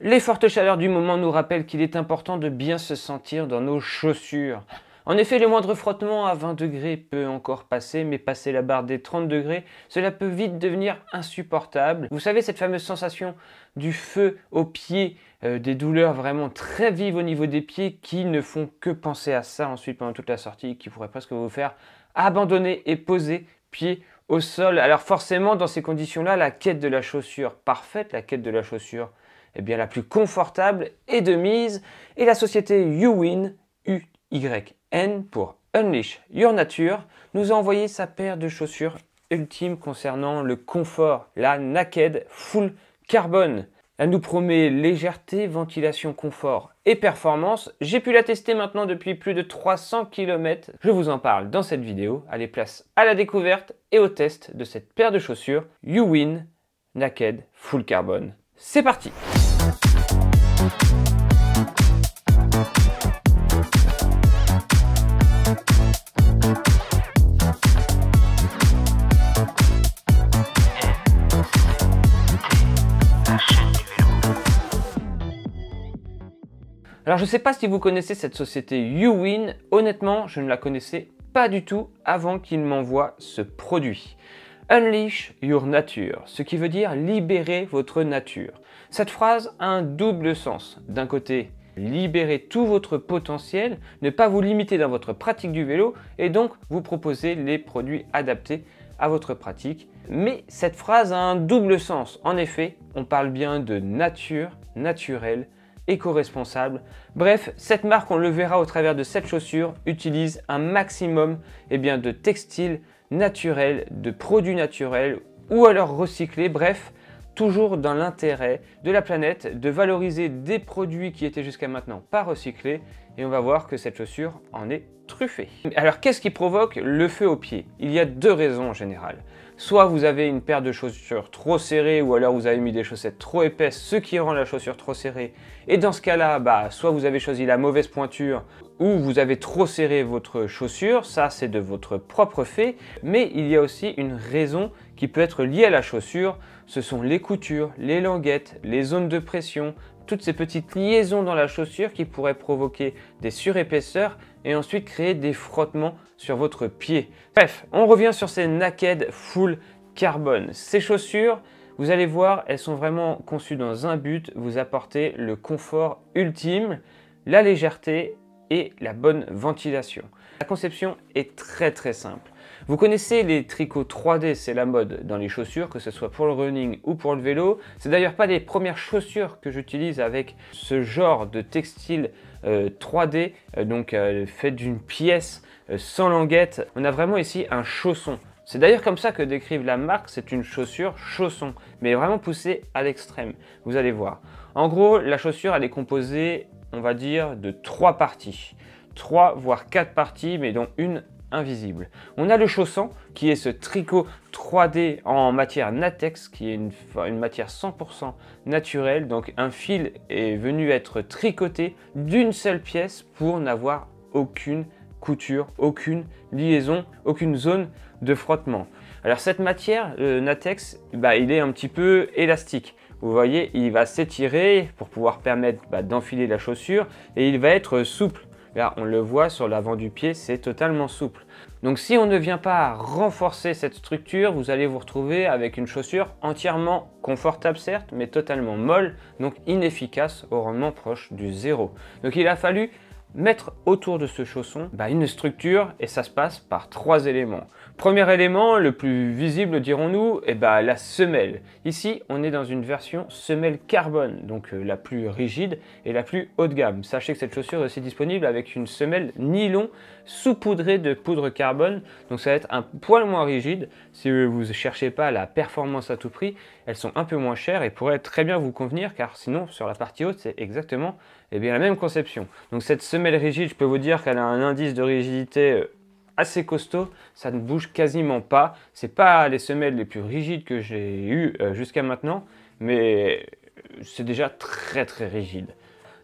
Les fortes chaleurs du moment nous rappellent qu'il est important de bien se sentir dans nos chaussures. En effet, le moindre frottement à 20 degrés peut encore passer, mais passer la barre des 30 degrés, cela peut vite devenir insupportable. Vous savez, cette fameuse sensation du feu aux pieds, des douleurs vraiment très vives au niveau des pieds qui ne font que penser à ça ensuite pendant toute la sortie, qui pourrait presque vous faire abandonner et poser pied au sol. Alors forcément, dans ces conditions-là, la quête de la chaussure parfaite, la quête de la chaussure la plus confortable est de mise, et la société Uwyn, UYN pour Unleash Your Nature, nous a envoyé sa paire de chaussures ultime concernant le confort, la Naked Full Carbon. Elle nous promet légèreté, ventilation, confort et performance. J'ai pu la tester maintenant depuis plus de 300 km. Je vous en parle dans cette vidéo. Allez, place à la découverte et au test de cette paire de chaussures Uwyn Naked Full Carbon. C'est parti! Alors je ne sais pas si vous connaissez cette société Uwyn, honnêtement je ne la connaissais pas du tout avant qu'ils m'envoient ce produit. Unleash Your Nature, ce qui veut dire libérer votre nature. Cette phrase a un double sens. D'un côté, libérer tout votre potentiel, ne pas vous limiter dans votre pratique du vélo et donc vous proposer les produits adaptés à votre pratique. Mais cette phrase a un double sens. En effet, on parle bien de nature, naturelle, éco-responsable. Bref, cette marque, on le verra au travers de cette chaussure, utilise un maximum de textiles naturels, de produits naturels ou alors recyclés. Bref, toujours dans l'intérêt de la planète, de valoriser des produits qui étaient jusqu'à maintenant pas recyclés, et on va voir que cette chaussure en est truffée. Alors qu'est-ce qui provoque le feu aux pieds? Il y a deux raisons en général. Soit vous avez une paire de chaussures trop serrées, ou alors vous avez mis des chaussettes trop épaisses, ce qui rend la chaussure trop serrée. Et dans ce cas-là, soit vous avez choisi la mauvaise pointure, ou vous avez trop serré votre chaussure, ça c'est de votre propre fait. Mais il y a aussi une raison qui peut être liée à la chaussure, ce sont les coutures, les languettes, les zones de pression, toutes ces petites liaisons dans la chaussure qui pourraient provoquer des surépaisseurs et ensuite créer des frottements sur votre pied. Bref, on revient sur ces Naked Full Carbon. Ces chaussures, vous allez voir, elles sont vraiment conçues dans un but, vous apporter le confort ultime, la légèreté et la bonne ventilation. La conception est très simple. Vous connaissez les tricots 3D, c'est la mode dans les chaussures, que ce soit pour le running ou pour le vélo. C'est d'ailleurs pas les premières chaussures que j'utilise avec ce genre de textile 3D, fait d'une pièce sans languette. On a vraiment ici un chausson. C'est d'ailleurs comme ça que décrivent la marque, c'est une chaussure chausson, mais vraiment poussée à l'extrême. Vous allez voir. En gros, la chaussure, elle est composée, on va dire, de 3 parties. 3 voire 4 parties, mais dont une invisible. On a le chausson qui est ce tricot 3D en matière Natex qui est une matière 100% naturelle. Donc un fil est venu être tricoté d'une seule pièce pour n'avoir aucune couture, aucune liaison, aucune zone de frottement. Alors cette matière, le Natex, il est un petit peu élastique. Vous voyez, il va s'étirer pour pouvoir permettre d'enfiler la chaussure et il va être souple. Là, on le voit sur l'avant du pied, c'est totalement souple. Donc si on ne vient pas renforcer cette structure, vous allez vous retrouver avec une chaussure entièrement confortable certes, mais totalement molle, donc inefficace au rendement proche du zéro. Donc il a fallu mettre autour de ce chausson une structure et ça se passe par 3 éléments. Premier élément, le plus visible dirons-nous, la semelle. Ici, on est dans une version semelle carbone, donc la plus rigide et la plus haut de gamme. Sachez que cette chaussure est aussi disponible avec une semelle nylon saupoudrée de poudre carbone, donc ça va être un poil moins rigide. Si vous ne cherchez pas la performance à tout prix, elles sont un peu moins chères et pourraient très bien vous convenir, car sinon sur la partie haute, c'est exactement la même conception. Donc cette semelle rigide, je peux vous dire qu'elle a un indice de rigidité assez costaud, ça ne bouge quasiment pas. C'est pas les semelles les plus rigides que j'ai eues jusqu'à maintenant, mais c'est déjà très rigide.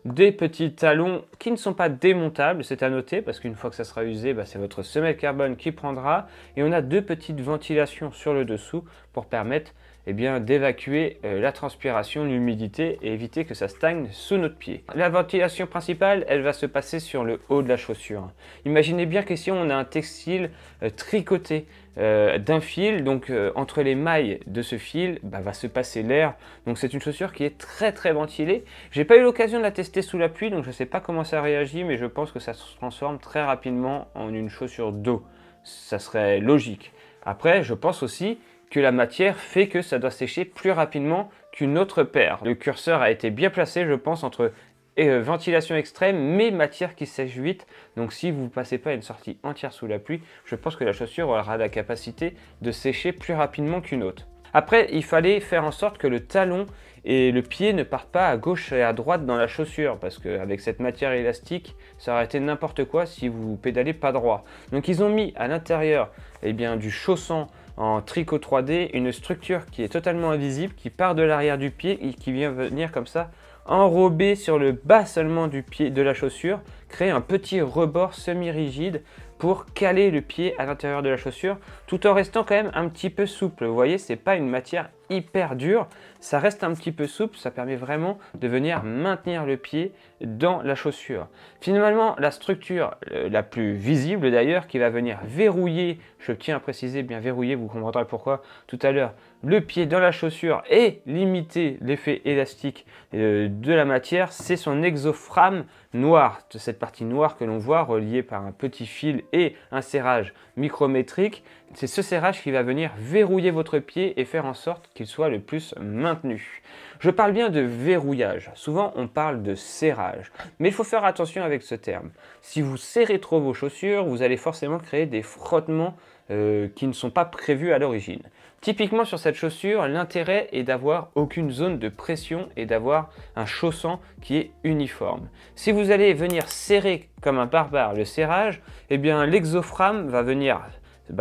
Des petits talons qui ne sont pas démontables, c'est à noter, parce qu'une fois que ça sera usé, c'est votre semelle carbone qui prendra. Et on a 2 petites ventilations sur le dessous pour permettre eh bien, d'évacuer la transpiration, l'humidité et éviter que ça stagne sous notre pied. La ventilation principale, elle va se passer sur le haut de la chaussure. Imaginez bien qu'ici on a un textile tricoté d'un fil, donc entre les mailles de ce fil va se passer l'air, donc c'est une chaussure qui est très ventilée. J'ai pas eu l'occasion de la tester sous la pluie, donc je sais pas comment ça réagit, mais je pense que ça se transforme très rapidement en une chaussure d'eau. Ça serait logique. Après, je pense aussi que la matière fait que ça doit sécher plus rapidement qu'une autre paire. Le curseur a été bien placé, je pense, entre ventilation extrême, mais matière qui sèche vite. Donc si vous ne passez pas une sortie entière sous la pluie, je pense que la chaussure aura la capacité de sécher plus rapidement qu'une autre. Après, il fallait faire en sorte que le talon et le pied ne partent pas à gauche et à droite dans la chaussure, parce qu'avec cette matière élastique, ça aurait été n'importe quoi si vous pédalez pas droit. Donc ils ont mis à l'intérieur du chausson en tricot 3D une structure qui est totalement invisible, qui part de l'arrière du pied et qui vient venir comme ça enrober sur le bas seulement du pied de la chaussure, créer un petit rebord semi-rigide pour caler le pied à l'intérieur de la chaussure, tout en restant quand même un petit peu souple. Vous voyez, c'est pas une matière hyper dure, ça reste un petit peu souple, ça permet vraiment de venir maintenir le pied dans la chaussure. Finalement, la structure la plus visible d'ailleurs, qui va venir verrouiller, je tiens à préciser bien verrouiller, vous comprendrez pourquoi tout à l'heure, le pied dans la chaussure et limiter l'effet élastique de la matière, c'est son exoframe noir, cette partie noire que l'on voit reliée par un petit fil et un serrage micrométrique. C'est ce serrage qui va venir verrouiller votre pied et faire en sorte qu'il soit le plus maintenu. Je parle bien de verrouillage, souvent on parle de serrage, mais il faut faire attention avec ce terme. Si vous serrez trop vos chaussures, vous allez forcément créer des frottements qui ne sont pas prévus à l'origine. Typiquement sur cette chaussure, l'intérêt est d'avoir aucune zone de pression et d'avoir un chausson qui est uniforme. Si vous allez venir serrer comme un barbare le serrage, eh bien l'exoframe va venir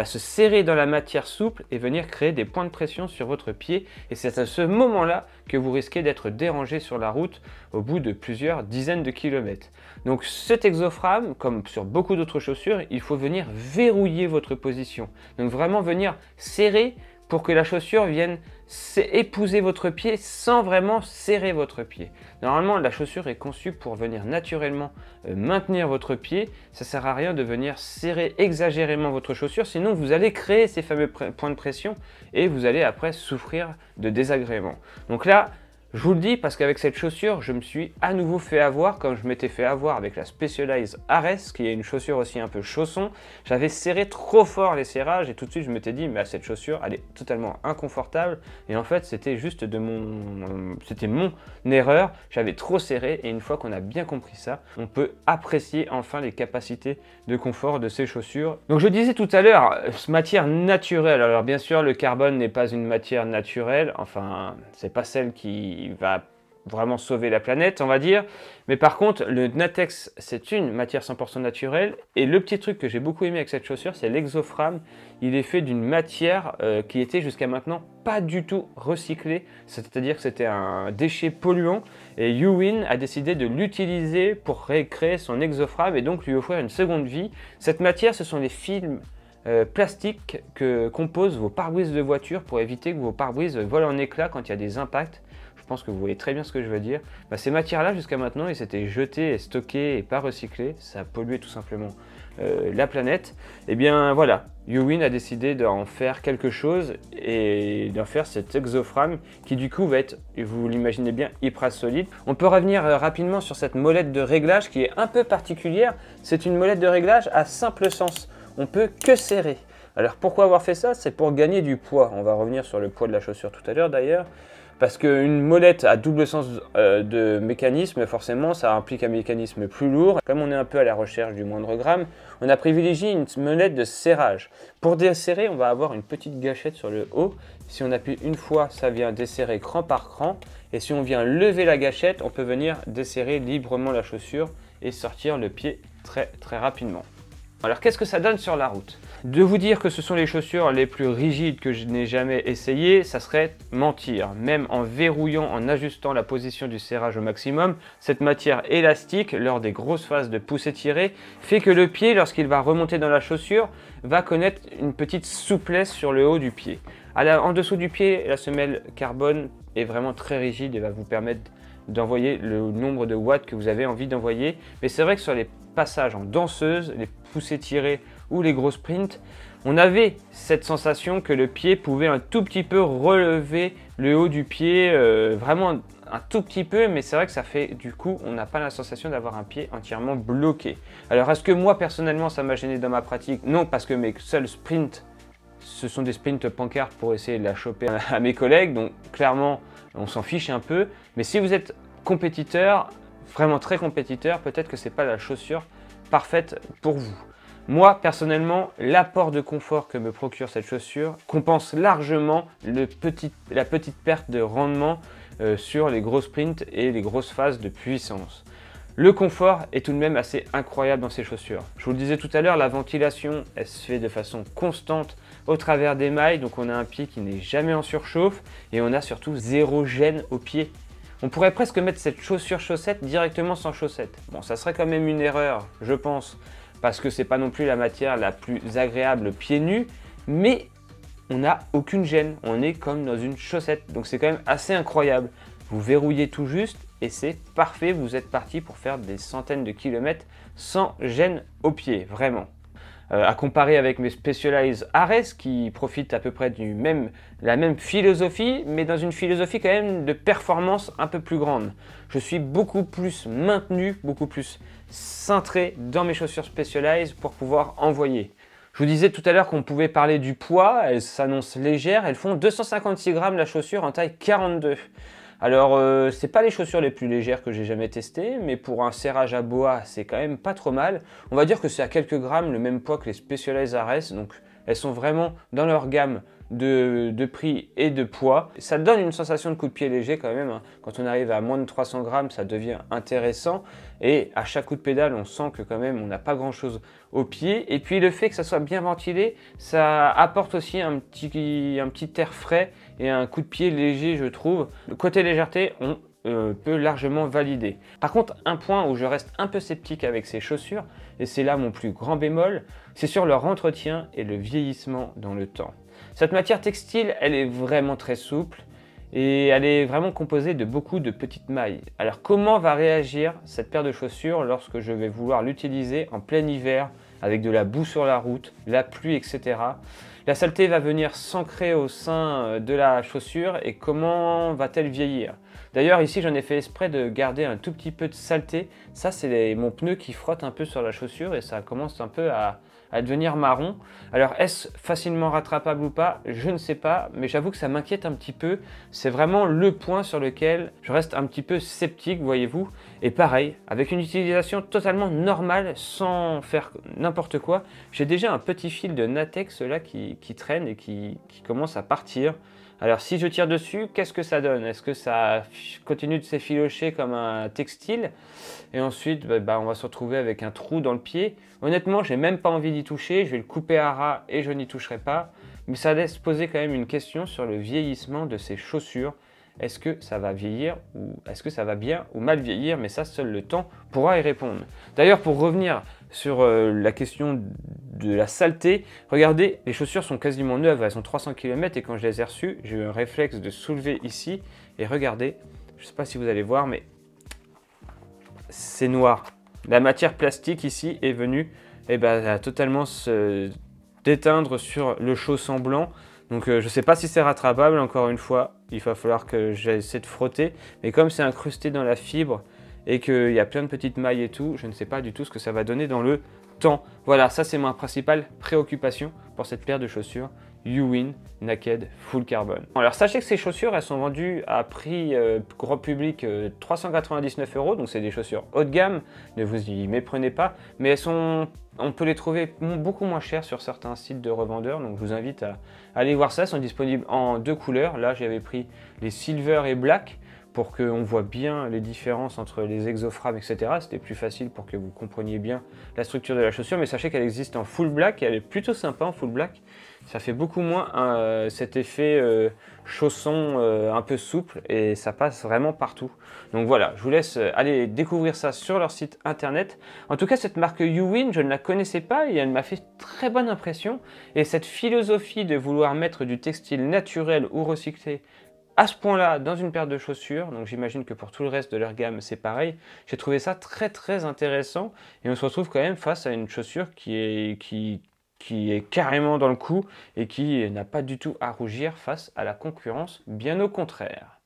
se serrer dans la matière souple et venir créer des points de pression sur votre pied, et c'est à ce moment-là que vous risquez d'être dérangé sur la route au bout de plusieurs dizaines de kilomètres. Donc cet exoframe, comme sur beaucoup d'autres chaussures, il faut venir verrouiller votre position. Donc vraiment venir serrer pour que la chaussure vienne épouser votre pied sans vraiment serrer votre pied. Normalement, la chaussure est conçue pour venir naturellement maintenir votre pied. Ça ne sert à rien de venir serrer exagérément votre chaussure, sinon vous allez créer ces fameux points de pression et vous allez après souffrir de désagréments. Donc là, je vous le dis parce qu'avec cette chaussure, je me suis à nouveau fait avoir, comme je m'étais fait avoir avec la Specialized Ares, qui est une chaussure aussi un peu chausson. J'avais serré trop fort les serrages et tout de suite je m'étais dit, mais cette chaussure, elle est totalement inconfortable. Et en fait, c'était juste c'était mon erreur. J'avais trop serré et une fois qu'on a bien compris ça, on peut apprécier enfin les capacités de confort de ces chaussures. Donc je disais tout à l'heure, matière naturelle. Alors bien sûr, le carbone n'est pas une matière naturelle. Enfin, c'est pas celle qui va vraiment sauver la planète, on va dire. Mais par contre, le Natex, c'est une matière 100% naturelle. Et le petit truc que j'ai beaucoup aimé avec cette chaussure, c'est l'exoframe. Il est fait d'une matière qui était jusqu'à maintenant pas du tout recyclée. C'est-à-dire que c'était un déchet polluant. Et Uwin a décidé de l'utiliser pour récréer son exoframe et donc lui offrir une seconde vie. Cette matière, ce sont les films plastiques que composent vos pare-brises de voiture pour éviter que vos pare-brises volent en éclats quand il y a des impacts. Je pense que vous voyez très bien ce que je veux dire. Ces matières-là, jusqu'à maintenant, ils étaient jetées et stockées et pas recyclées. Ça a pollué tout simplement la planète. Et bien voilà, Uwin a décidé d'en faire quelque chose et d'en faire cet exoframe qui du coup va être, vous l'imaginez bien, hyper solide. On peut revenir rapidement sur cette molette de réglage qui est un peu particulière. C'est une molette de réglage à simple sens. On peut que serrer. Alors pourquoi avoir fait ça? C'est pour gagner du poids. On va revenir sur le poids de la chaussure tout à l'heure d'ailleurs. Parce qu'une molette à double sens de mécanisme, forcément, ça implique un mécanisme plus lourd. Comme on est un peu à la recherche du moindre gramme, on a privilégié une molette de serrage. Pour desserrer, on va avoir une petite gâchette sur le haut. Si on appuie une fois, ça vient desserrer cran par cran. Et si on vient lever la gâchette, on peut venir desserrer librement la chaussure et sortir le pied très rapidement. Alors qu'est-ce que ça donne sur la route? De vous dire que ce sont les chaussures les plus rigides que je n'ai jamais essayées, ça serait mentir. Même en verrouillant, en ajustant la position du serrage au maximum, cette matière élastique, lors des grosses phases de poussée-tirée, fait que le pied, lorsqu'il va remonter dans la chaussure, va connaître une petite souplesse sur le haut du pied. En dessous du pied, la semelle carbone est vraiment très rigide et va vous permettre d'envoyer le nombre de watts que vous avez envie d'envoyer. Mais c'est vrai que sur les passages en danseuse, les poussées tirées ou les gros sprints, on avait cette sensation que le pied pouvait un tout petit peu relever le haut du pied, vraiment un tout petit peu, mais c'est vrai que ça fait, du coup, on n'a pas la sensation d'avoir un pied entièrement bloqué. Alors, est-ce que moi, personnellement, ça m'a gêné dans ma pratique? Non, parce que mes seuls sprints, ce sont des sprints pancartes pour essayer de la choper à mes collègues, donc clairement, on s'en fiche un peu. Mais si vous êtes compétiteur, vraiment très compétiteur, peut-être que ce n'est pas la chaussure parfaite pour vous. Moi, personnellement, l'apport de confort que me procure cette chaussure compense largement la petite perte de rendement sur les gros sprints et les grosses phases de puissance. Le confort est tout de même assez incroyable dans ces chaussures. Je vous le disais tout à l'heure, la ventilation, elle se fait de façon constante au travers des mailles, donc on a un pied qui n'est jamais en surchauffe et on a surtout zéro gêne au pied. On pourrait presque mettre cette chaussure-chaussette directement sans chaussettes. Bon, ça serait quand même une erreur, je pense, parce que c'est pas non plus la matière la plus agréable pieds nus, mais on n'a aucune gêne, on est comme dans une chaussette, donc c'est quand même assez incroyable. Vous verrouillez tout juste et c'est parfait, vous êtes parti pour faire des centaines de kilomètres sans gêne au pied, vraiment. À comparer avec mes Specialized Ares qui profitent à peu près la même philosophie, mais dans une philosophie quand même de performance un peu plus grande. Je suis beaucoup plus maintenu, beaucoup plus cintré dans mes chaussures Specialized pour pouvoir envoyer. Je vous disais tout à l'heure qu'on pouvait parler du poids, elles s'annoncent légères, elles font 256 grammes la chaussure en taille 42. Alors, c'est pas les chaussures les plus légères que j'ai jamais testées, mais pour un serrage à bois, c'est quand même pas trop mal. On va dire que c'est à quelques grammes le même poids que les Specialized Ares, donc elles sont vraiment dans leur gamme de prix et de poids. Ça donne une sensation de coup de pied léger quand même, hein. Quand on arrive à moins de 300 grammes, ça devient intéressant. Et à chaque coup de pédale, on sent que quand même on n'a pas grand chose au pied. Et puis le fait que ça soit bien ventilé, ça apporte aussi un petit air frais et un coup de pied léger, je trouve. Le côté légèreté, on peut largement valider. Par contre, un point où je reste un peu sceptique avec ces chaussures, et c'est là mon plus grand bémol, c'est sur leur entretien et le vieillissement dans le temps. Cette matière textile, elle est vraiment très souple et elle est vraiment composée de beaucoup de petites mailles. Alors comment va réagir cette paire de chaussures lorsque je vais vouloir l'utiliser en plein hiver avec de la boue sur la route, la pluie, etc. La saleté va venir s'ancrer au sein de la chaussure et comment va-t-elle vieillir? D'ailleurs ici j'en ai fait exprès de garder un tout petit peu de saleté. Ça c'est mon pneu qui frotte un peu sur la chaussure et ça commence un peu à devenir marron. Alors est-ce facilement rattrapable ou pas? Je ne sais pas, mais j'avoue que ça m'inquiète un petit peu. C'est vraiment le point sur lequel je reste un petit peu sceptique, voyez-vous. Et pareil, avec une utilisation totalement normale, sans faire n'importe quoi, j'ai déjà un petit fil de Natex là qui traîne et qui commence à partir. Alors si je tire dessus, qu'est-ce que ça donne? Est-ce que ça continue de s'effilocher comme un textile? Et ensuite, on va se retrouver avec un trou dans le pied. Honnêtement, j'ai même pas envie d'y toucher. Je vais le couper à ras et je n'y toucherai pas. Mais ça laisse poser quand même une question sur le vieillissement de ces chaussures. Est-ce que ça va vieillir ou est-ce que ça va bien ou mal vieillir? Mais ça, seul le temps pourra y répondre. D'ailleurs, pour revenir sur la question de la saleté, regardez, les chaussures sont quasiment neuves, elles ont 300 km et quand je les ai reçues, j'ai eu un réflexe de soulever ici et regardez, je ne sais pas si vous allez voir, mais c'est noir. La matière plastique ici est venue à totalement se déteindre sur le chausson blanc. Donc je ne sais pas si c'est rattrapable, encore une fois, il va falloir que j'essaie de frotter. Mais comme c'est incrusté dans la fibre et qu'il y a plein de petites mailles et tout, je ne sais pas du tout ce que ça va donner dans le temps. Voilà, ça c'est ma principale préoccupation pour cette paire de chaussures Uwin Naked Full Carbon. Alors sachez que ces chaussures, elles sont vendues à prix grand public 399 €, donc c'est des chaussures haut de gamme, ne vous y méprenez pas, mais on peut les trouver beaucoup moins chères sur certains sites de revendeurs, donc je vous invite à aller voir ça. Elles sont disponibles en deux couleurs. Là j'avais pris les silver et black. pour qu'on voit bien les différences entre les exoframes, etc. C'était plus facile pour que vous compreniez bien la structure de la chaussure, mais sachez qu'elle existe en full black et elle est plutôt sympa en full black. Ça fait beaucoup moins cet effet chausson un peu souple et ça passe vraiment partout. Donc voilà, je vous laisse aller découvrir ça sur leur site internet. En tout cas, cette marque Uwin, je ne la connaissais pas et elle m'a fait très bonne impression. Et cette philosophie de vouloir mettre du textile naturel ou recyclé à ce point-là dans une paire de chaussures, donc j'imagine que pour tout le reste de leur gamme c'est pareil, j'ai trouvé ça très intéressant et on se retrouve quand même face à une chaussure qui est carrément dans le coup et qui n'a pas du tout à rougir face à la concurrence, bien au contraire.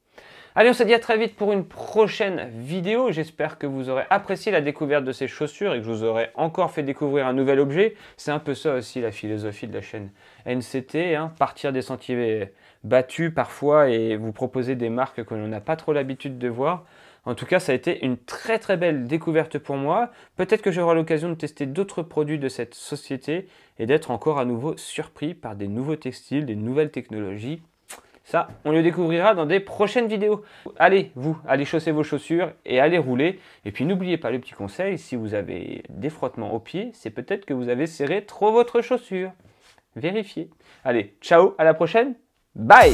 Allez, on se dit à très vite pour une prochaine vidéo. J'espère que vous aurez apprécié la découverte de ces chaussures et que je vous aurai encore fait découvrir un nouvel objet. C'est un peu ça aussi la philosophie de la chaîne NCT, hein, partir des sentiers battus parfois et vous proposer des marques que l'on n'a pas trop l'habitude de voir. En tout cas, ça a été une très belle découverte pour moi. Peut-être que j'aurai l'occasion de tester d'autres produits de cette société et d'être encore à nouveau surpris par des nouveaux textiles, des nouvelles technologies. Ça, on le découvrira dans des prochaines vidéos. Allez, allez chausser vos chaussures et allez rouler. Et puis n'oubliez pas le petit conseil, si vous avez des frottements aux pieds, c'est peut-être que vous avez serré trop votre chaussure. Vérifiez. Allez, ciao, à la prochaine. Bye!